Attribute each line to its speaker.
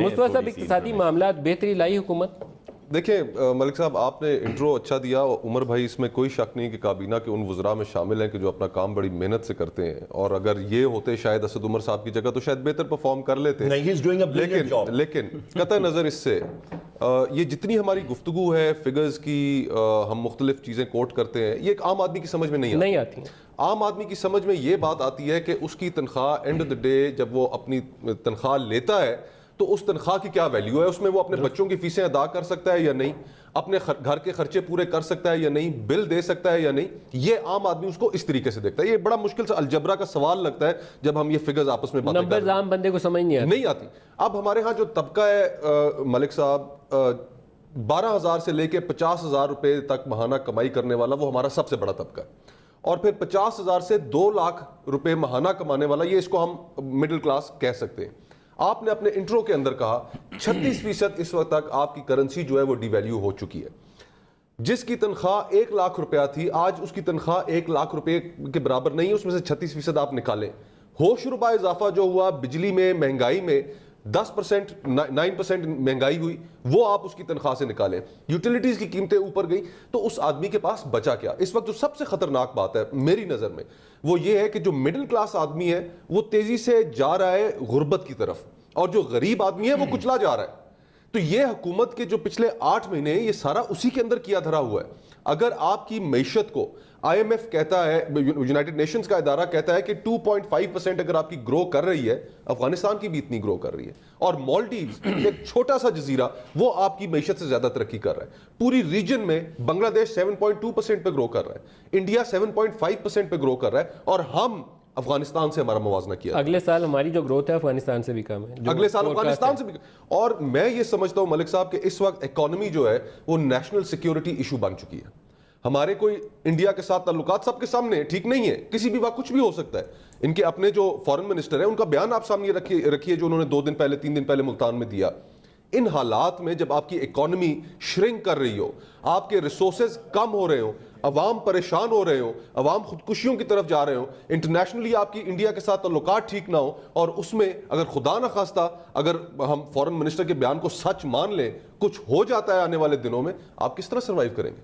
Speaker 1: ہیں.
Speaker 2: مصطفیٰ صاحب اقتصادی معاملات بہتری لائی حکومت؟
Speaker 3: دیکھیں ملک صاحب، آپ نے انٹرو اچھا دیا. عمر بھائی، اس میں کوئی شک نہیں کہ کابینہ کے ان وزراء میں شامل ہیں کہ جو اپنا کام بڑی محنت سے کرتے ہیں، اور اگر یہ ہوتے شاید اسد عمر صاحب کی جگہ تو شاید بہتر پرفارم کر لیتے. لیکن قطع نظر اس سے یہ جتنی ہماری گفتگو ہے فگرز کی، ہم مختلف چیزیں کوٹ کرتے ہیں، یہ ایک عام آدمی کی سمجھ میں نہیں آتی. عام آدمی کی سمجھ میں یہ بات آتی ہے کہ اس کی تنخواہ اینڈ آف دا ڈے جب وہ اپنی تنخواہ لیتا ہے تو اس تنخواہ کی کیا ویلیو ہے، اس میں وہ اپنے بچوں کی فیسیں ادا کر سکتا ہے یا نہیں، اپنے گھر کے خرچے پورے کر سکتا ہے یا نہیں، بل دے سکتا ہے یا نہیں. یہ عام آدمی اس کو اس طریقے سے دیکھتا ہے. یہ بڑا مشکل سے الجبرا کا سوال لگتا ہے جب ہم یہ فگرز آپس میں باتیں کرتے ہیں.
Speaker 2: عام بندے کو سمجھ نہیں آتی.
Speaker 3: اب ہمارے ہاں جو طبقہ ہے ملک صاحب، 12,000 سے لے کے 50,000 روپے تک ماہانہ کمائی کرنے والا، وہ ہمارا سب سے بڑا طبقہ ہے. اور پھر 50,000 سے 2 لاکھ روپے ماہانہ کمانے والا، یہ اس کو ہم مڈل کلاس کہہ سکتے ہیں. آپ نے اپنے انٹرو کے اندر کہا 36% اس وقت تک آپ کی کرنسی جو ہے وہ ڈی ویلیو ہو چکی ہے. جس کی تنخواہ 1 لاکھ روپیہ تھی، آج اس کی تنخواہ 1 لاکھ روپے کے برابر نہیں ہے. اس میں سے 36% آپ نکالیں. ہوش ربا اضافہ جو ہوا بجلی میں، مہنگائی میں 10%، 9% مہنگائی ہوئی، وہ آپ اس کی تنخواہ سے نکالیں. یوٹیلیٹیز کی قیمتیں اوپر گئی، تو اس آدمی کے پاس بچا کیا؟ اس وقت جو سب سے خطرناک بات ہے میری نظر میں وہ یہ ہے کہ جو مڈل کلاس آدمی ہے وہ تیزی سے جا رہا ہے غربت کی طرف، اور جو غریب آدمی ہے وہ کچلا جا رہا ہے. تو یہ حکومت کے جو پچھلے 8 مہینے ہیں، یہ سارا اسی کے اندر کیا دھرا ہوا ہے. اگر آپ کی معیشت کو IMF کہتا ہے، یونائٹڈ نیشنز کا ادارہ کہتا ہے کہ 2.5% اگر آپ کی گرو کر رہی ہے، افغانستان کی بھی اتنی گرو کر رہی ہے، اور مالڈیوز ایک چھوٹا سا جزیرہ وہ آپ کی معیشت سے زیادہ ترقی کر رہا ہے. پوری ریجن میں بنگلہ دیش 7.2% پہ گرو کر رہا ہے، انڈیا 7.5% پہ گرو کر رہا ہے، اور ہم افغانستان سے ہمارا موازنہ کیا.
Speaker 2: اگلے سال ہماری جو گروتھ ہے افغانستان سے بھی کم ہے.
Speaker 3: اگلے سال افغانستان سے بھی. اور میں یہ سمجھتا ہوں ملک صاحب کہ اس وقت اکانومی جو ہے وہ نیشنل سیکیورٹی ایشو بن چکی ہے. ہمارے کوئی انڈیا کے ساتھ تعلقات سب کے سامنے ٹھیک نہیں ہے، کسی بھی وقت کچھ بھی ہو سکتا ہے. ان کے اپنے جو فارن منسٹر ہیں ان کا بیان آپ سامنے رکھیے جو انہوں نے 2 دن پہلے 3 دن پہلے ملتان میں دیا. ان حالات میں جب آپ کی اکانومی شرنک کر رہی ہو، آپ کے ریسورسز کم ہو رہے ہوں، عوام پریشان ہو رہے ہوں، عوام خودکشیوں کی طرف جا رہے ہوں، انٹرنیشنلی آپ کی انڈیا کے ساتھ تعلقات ٹھیک نہ ہو، اور اس میں اگر خدا نخواستہ اگر ہم فارن منسٹر کے بیان کو سچ مان لیں، کچھ ہو جاتا ہے آنے والے دنوں میں، آپ کس طرح سروائیو کریں گے؟